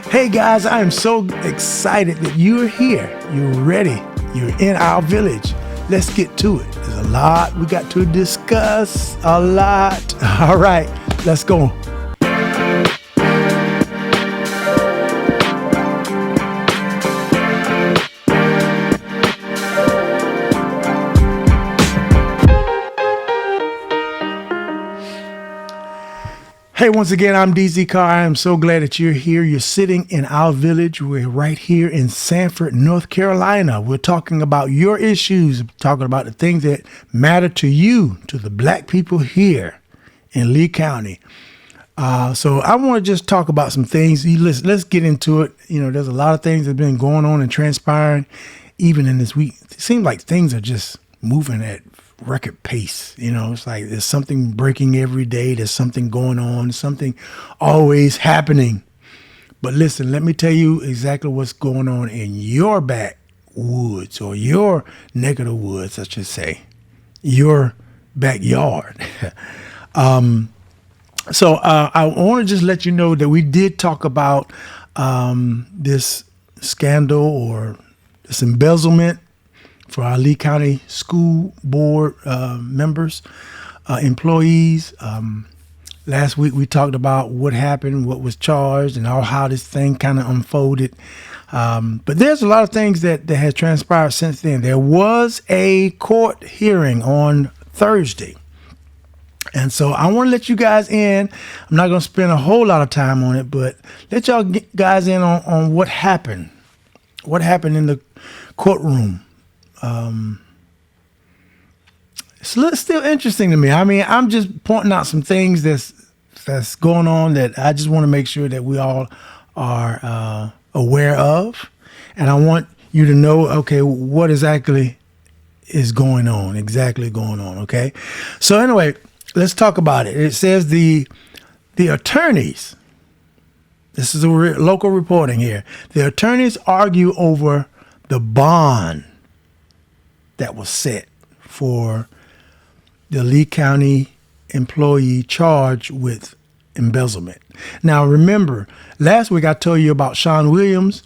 Hey guys, I am so excited that you're here. You're ready. You're in our village. Let's get to it. There's a lot we got to discuss. A lot. All right, let's go. Hey, once again, I'm DZ Carr. I am so glad that you're here. You're sitting in our village. We're right here in Sanford, North Carolina. We're talking about your issues, talking about the things that matter to you, to the black people here in Lee County. So I want to just talk about some things. Let's get into it. You know, there's a lot of things that have been going on and transpiring even in this week. It seems like things are just moving at record pace. You know, it's like there's something breaking every day. There's something going on, something always happening. But listen, let me tell you exactly what's going on in your backwoods, or your neck of the woods, I should say, your backyard. So I want to just let you know that we did talk about this scandal or this embezzlement for our Lee County School Board members, employees. Last week we talked about what happened, what was charged, and how this thing kind of unfolded. But there's a lot of things that has transpired since then. There was a court hearing on Thursday. And so I want to let you guys in. I'm not going to spend a whole lot of time on it, but let y'all guys in on what happened. What happened in the courtroom. It's still interesting to me. I mean, I'm just pointing out some things that's going on that I just want to make sure that we all are aware of. And I want you to know, okay, what exactly is going on, okay? So anyway, let's talk about it. It says the attorneys, this is a local reporting here, the attorneys argue over the bond that was set for the Lee County employee charged with embezzlement. Now, remember, last week I told you about Sean Williams.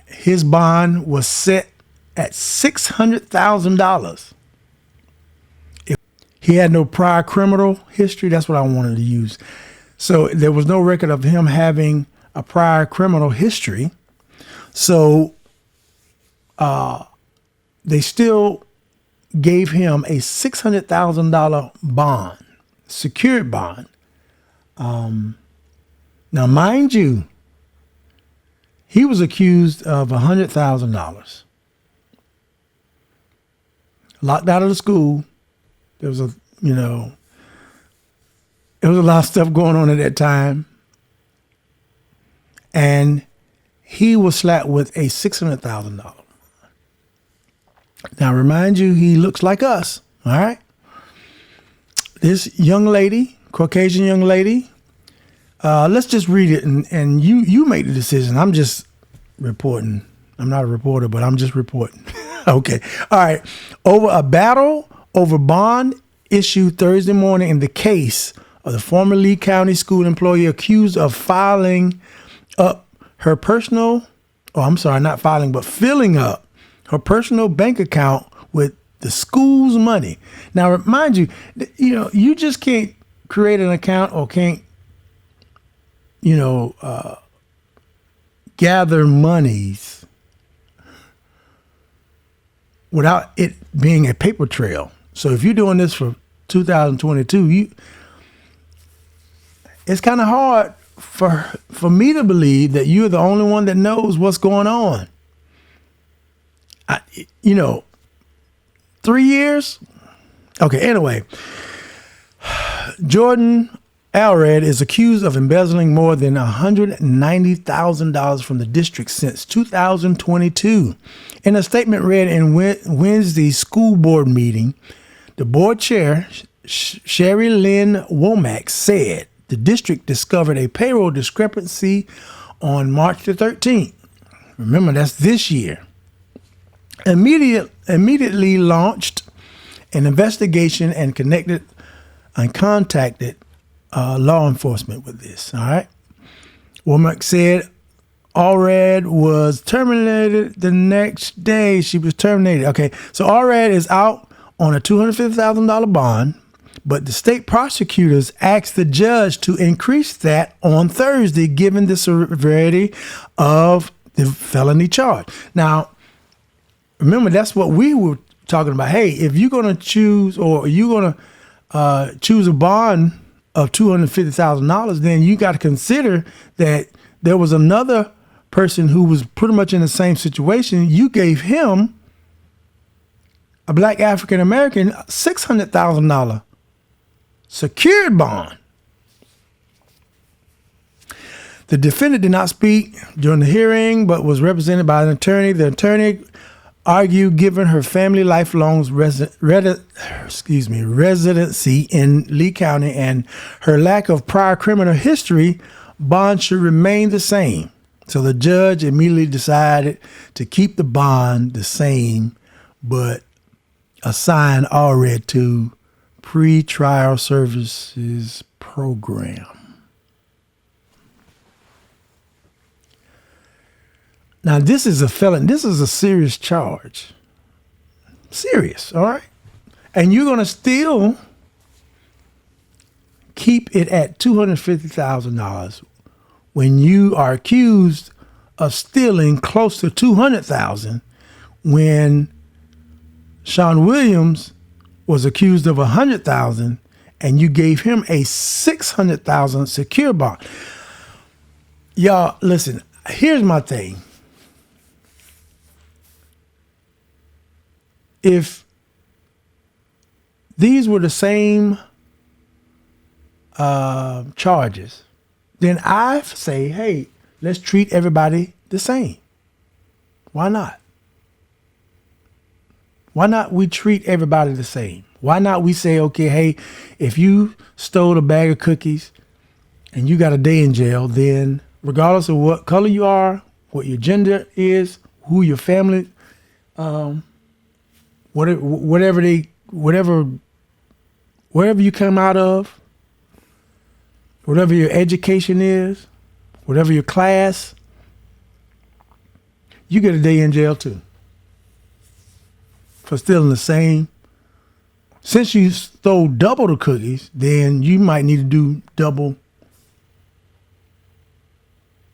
His bond was set at $600,000. He had no prior criminal history. That's what I wanted to use. So there was no record of him having a prior criminal history. So they still gave him a $600,000 bond, secured bond. Now, mind you, he was accused of $100,000. Locked out of the school. There was a lot of stuff going on at that time. And he was slapped with a $600,000. Now, remind you, he looks like us, all right? This young lady, Caucasian young lady, let's just read it and you make the decision. I'm just reporting. I'm not a reporter, but I'm just reporting. Okay. All right. Over a battle over bond issued Thursday morning in the case of the former Lee County school employee accused of filling up her personal, filling up her personal bank account with the school's money. Now, remind you, you just can't create an account or can't, gather monies without it being a paper trail. So if you're doing this for 2022, it's kind of hard for me to believe that you're the only one that knows what's going on. 3 years? Okay, anyway. Jordan Alred is accused of embezzling more than $190,000 from the district since 2022. In a statement read in Wednesday's school board meeting, the board chair, Sherry Lynn Womack, said the district discovered a payroll discrepancy on March the 13th. Remember, that's this year. Immediately launched an investigation and contacted law enforcement with this. All right. Womack said Allred was terminated the next day. She was terminated. Okay, so Allred is out on a $250,000 bond, but the state prosecutors asked the judge to increase that on Thursday, given the severity of the felony charge. Now, remember, that's what we were talking about. Hey, if you're going to choose, or you're going to choose a bond of $250,000, then you got to consider that there was another person who was pretty much in the same situation. You gave him, a black African American, $600,000 secured bond. The defendant did not speak during the hearing, but was represented by an attorney. The attorney argued, given her family lifelong residency in Lee County and her lack of prior criminal history, bond should remain the same. So the judge immediately decided to keep the bond the same, but assign Allred to pre-trial services program. Now, this is a felon. This is a serious charge. Serious, all right? And you're going to still keep it at $250,000 when you are accused of stealing close to $200,000, when Sean Williams was accused of $100,000 and you gave him a $600,000 secure bond. Y'all, listen, here's my thing. If these were the same charges, then I say, hey, let's treat everybody the same. Why not? Why not we treat everybody the same? Why not we say, okay, hey, if you stole a bag of cookies and you got a day in jail, then regardless of what color you are, what your gender is, who your family, wherever you come out of, whatever your education is, whatever your class, you get a day in jail too for stealing the same. Since you stole double the cookies, then you might need to do double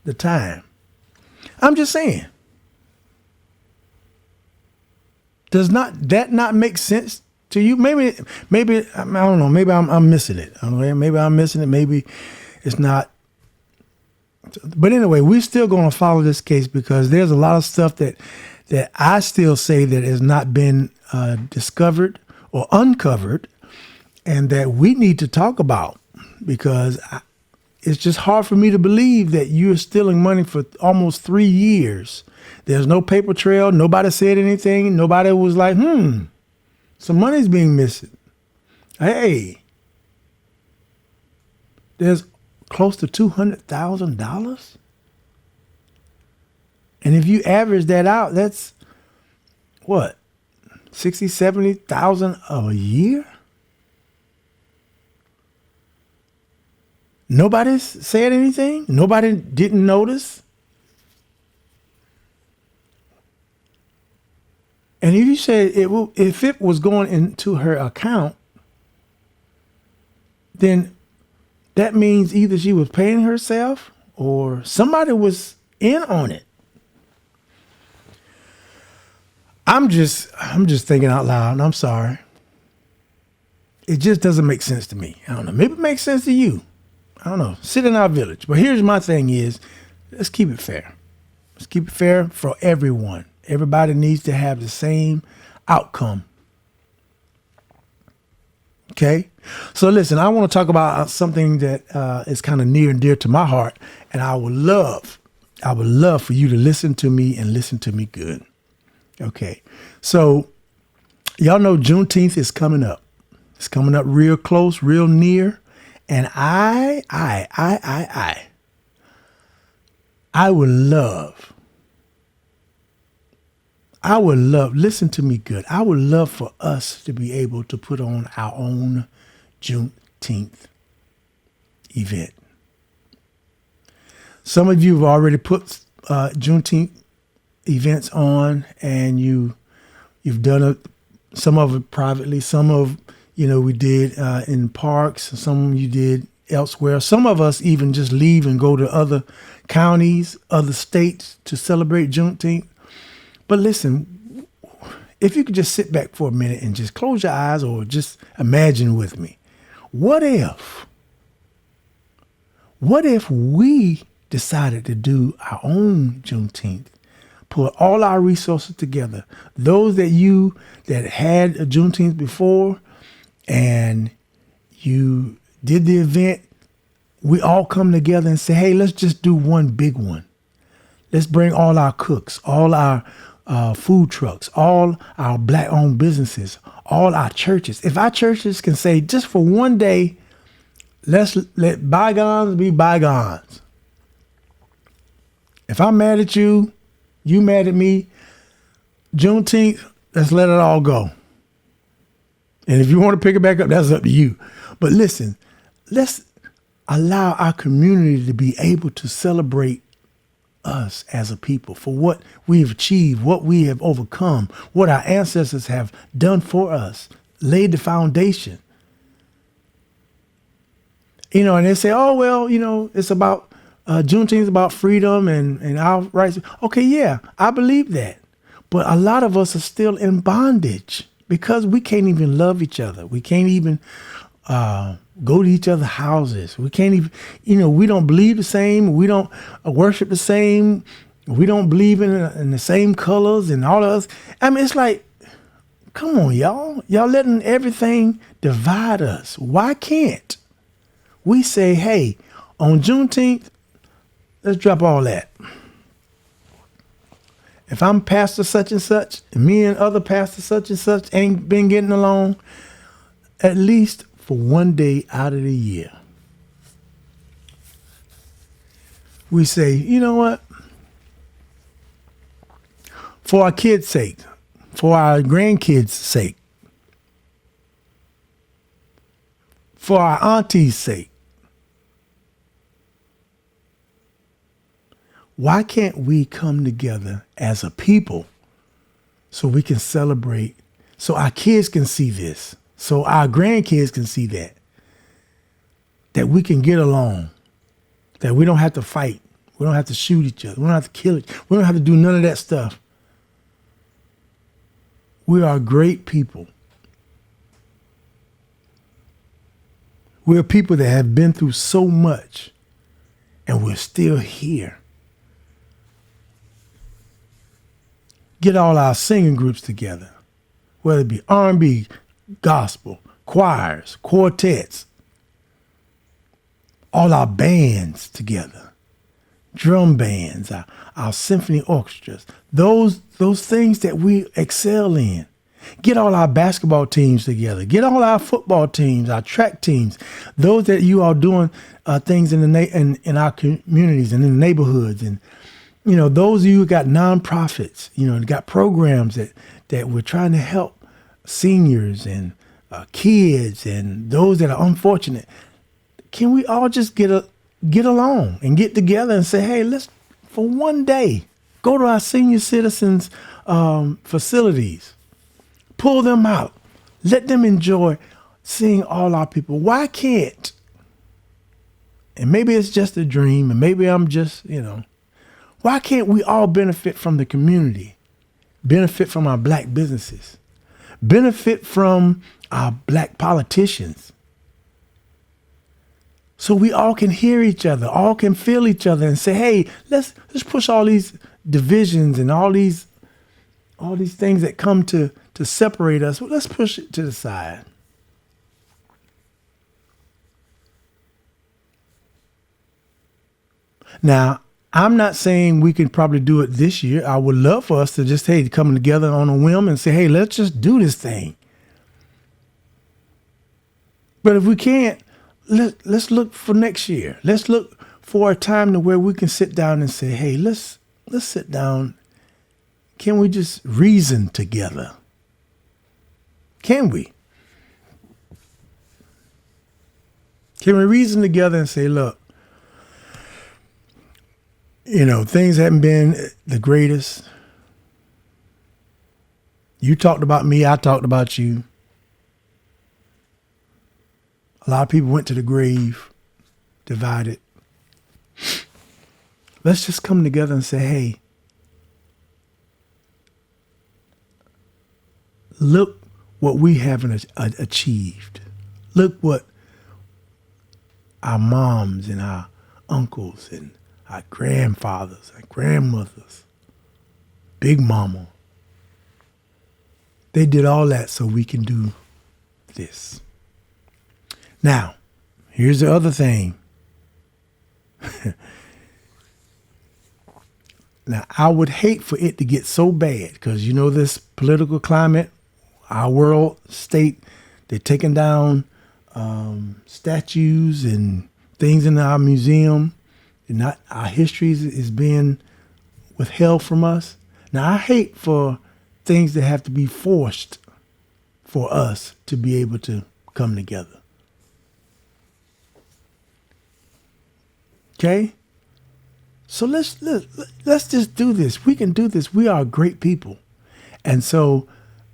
the time. I'm just saying. Does that not make sense to you? Maybe I don't know. Maybe I'm missing it. Maybe I'm missing it. Maybe it's not. But anyway, we're still going to follow this case because there's a lot of stuff that I still say that has not been discovered or uncovered, and that we need to talk about, because it's just hard for me to believe that you're stealing money for almost 3 years. There's no paper trail. Nobody said anything. Nobody was like, some money's being missing. Hey, there's close to $200,000. And if you average that out, that's what? 60, 70,000 a year? Nobody said anything? Nobody didn't notice? And if you said if it was going into her account, then that means either she was paying herself or somebody was in on it. I'm just thinking out loud, and I'm sorry. It just doesn't make sense to me. I don't know. Maybe it makes sense to you. I don't know. Sit in our village. But here's my thing is, let's keep it fair. Let's keep it fair for everyone. Everybody needs to have the same outcome. Okay? So listen, I want to talk about something that is kind of near and dear to my heart, and I would love for you to listen to me and listen to me good. Okay. So y'all know Juneteeth is coming up. It's coming up real close, real near. And I would love, listen to me good. I would love for us to be able to put on our own Juneteenth event. Some of you have already put Juneteenth events on, and you've done it. Some of it privately. Some of we did in parks. Some you did elsewhere. Some of us even just leave and go to other counties, other states to celebrate Juneteenth. But listen, if you could just sit back for a minute and just close your eyes or just imagine with me, what if we decided to do our own Juneteenth, put all our resources together, those that had a Juneteenth before and you did the event, we all come together and say, hey, let's just do one big one. Let's bring all our cooks, all our food trucks, all our Black-owned businesses, all our churches. If our churches can say, just for one day, let's let bygones be bygones. If I'm mad at you, you mad at me, Juneteenth, let's let it all go. And if you want to pick it back up, that's up to you. But listen, let's allow our community to be able to celebrate us as a people for what we've achieved, what we have overcome, what our ancestors have done for us, laid the foundation. And they say, oh, well, it's about Juneteenth is about freedom and our rights. Okay, yeah, I believe that. But a lot of us are still in bondage because we can't even love each other. We can't even go to each other's houses. We can't even, we don't believe the same. We don't worship the same. We don't believe in the same colors and all of us. I mean, it's like, come on, y'all. Y'all letting everything divide us. Why can't we say, hey, on Juneteenth, let's drop all that. If I'm pastor such and such, and me and other pastors such and such ain't been getting along, at least for one day out of the year, we say, you know what? For our kids' sake, for our grandkids' sake, for our auntie's sake, why can't we come together as a people so we can celebrate, so our kids can see this, so our grandkids can see that we can get along, that we don't have to fight, we don't have to shoot each other, we don't have to kill each other, we don't have to do none of that stuff. We are great people. We're people that have been through so much, and we're still here. Get all our singing groups together, whether it be R&B, gospel, choirs, quartets, all our bands together, drum bands, our symphony orchestras, those things that we excel in. Get all our basketball teams together. Get all our football teams, our track teams, those that you are doing things in our communities and in the neighborhoods, and those of you who got nonprofits, got programs that we're trying to help seniors and kids and those that are unfortunate. Can we all just get along and get together and say, hey, let's, for one day, go to our senior citizens facilities, pull them out, let them enjoy seeing all our people. Why can't? And maybe it's just a dream, and maybe I'm just, why can't we all benefit from the community, benefit from our Black businesses, benefit from our Black politicians, so we all can hear each other, all can feel each other and say, hey, let's push all these divisions and all these things that come to separate us. Let's push it to the side. Now, I'm not saying we can probably do it this year. I would love for us to just, come together on a whim and say, hey, let's just do this thing. But if we can't, let's look for next year. Let's look for a time to where we can sit down and say, hey, let's sit down. Can we just reason together? Can we? Can we reason together and say, look, 2025 is going to be a great year. things haven't been the greatest. You talked about me, I talked about you. A lot of people went to the grave divided. Let's just come together and say, hey, look what we haven't achieved. Look what our moms and our uncles and our grandfathers and grandmothers, Big Mama, they did all that so we can do this. Now, here's the other thing. Now, I would hate for it to get so bad because this political climate, our world state, they're taking down statues and things in our museum, and not our history is being withheld from us. Now, I hate for things that have to be forced for us to be able to come together. Okay? So let's just do this. We can do this. We are great people. And so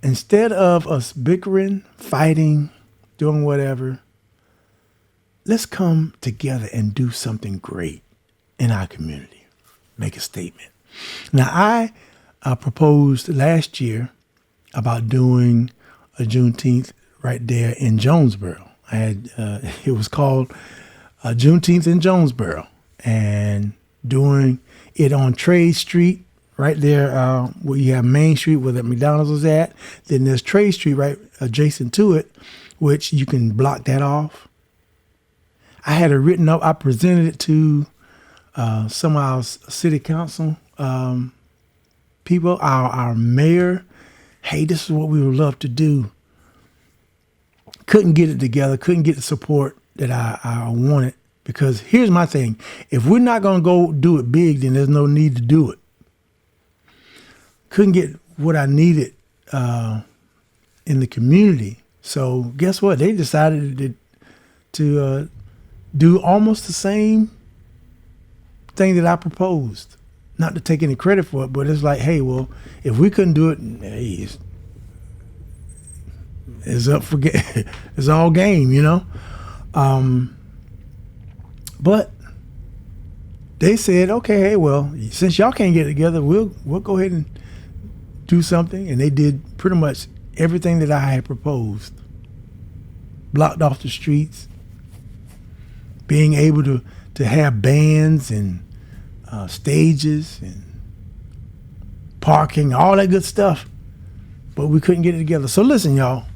instead of us bickering, fighting, doing whatever, let's come together and do something great in our community. Make a statement. Now, I proposed last year about doing a Juneteenth right there in Jonesboro. It was called Juneteeth in Jonesboro, and doing it on Trade Street right there where you have Main Street where the McDonald's was at. Then there's Trade Street right adjacent to it, which you can block that off. I had it written up. I presented it to some of our city council people, our mayor. Hey, this is what we would love to do. Couldn't get it together. Couldn't get the support that I wanted. Because here's my thing. If we're not going to go do it big, then there's no need to do it. Couldn't get what I needed in the community. So guess what? They decided to do almost the same thing that I proposed. Not to take any credit for it, but it's like, hey, well, if we couldn't do it, hey, it's up for it's all game, But they said, okay, hey, well, since y'all can't get it together, we'll go ahead and do something. And they did pretty much everything that I had proposed. Blocked off the streets, being able to have bands and stages and parking, all that good stuff. But we couldn't get it together. So listen, y'all.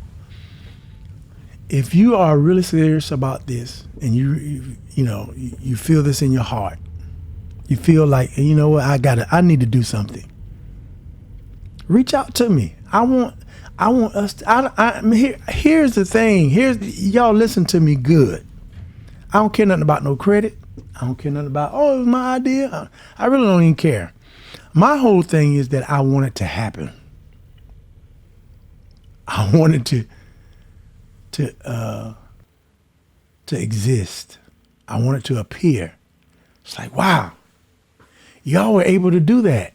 If you are really serious about this and you feel this in your heart, you feel like, you know what, I need to do something. Reach out to me. I want us to, here's the thing. Y'all listen to me good. I don't care nothing about no credit. I don't care nothing about, it was my idea. I really don't even care. My whole thing is that I want it to happen. I want it to exist. I want it to appear. It's like, wow, y'all were able to do that.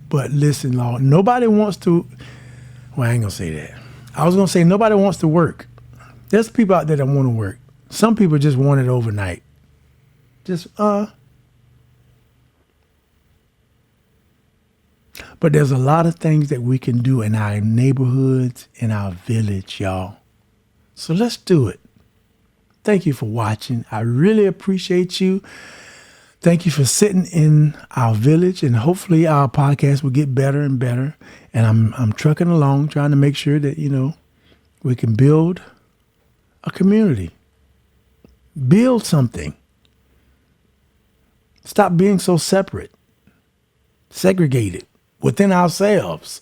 But listen, Lord, nobody wants to, well, I ain't gonna say that. I was gonna say nobody wants to work. There's people out there that want to work. Some people just want it overnight. But there's a lot of things that we can do in our neighborhoods, in our village, y'all. So let's do it. Thank you for watching. I really appreciate you. Thank you for sitting in our village, and hopefully our podcast will get better and better. And I'm trucking along, trying to make sure that, we can build a community. Build something. Stop being so separate, segregated within ourselves.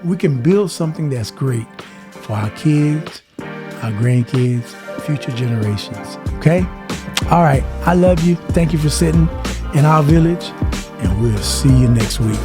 We can build something that's great for our kids, our grandkids, future generations. Okay? All right. I love you. Thank you for sitting in our village, and we'll see you next week.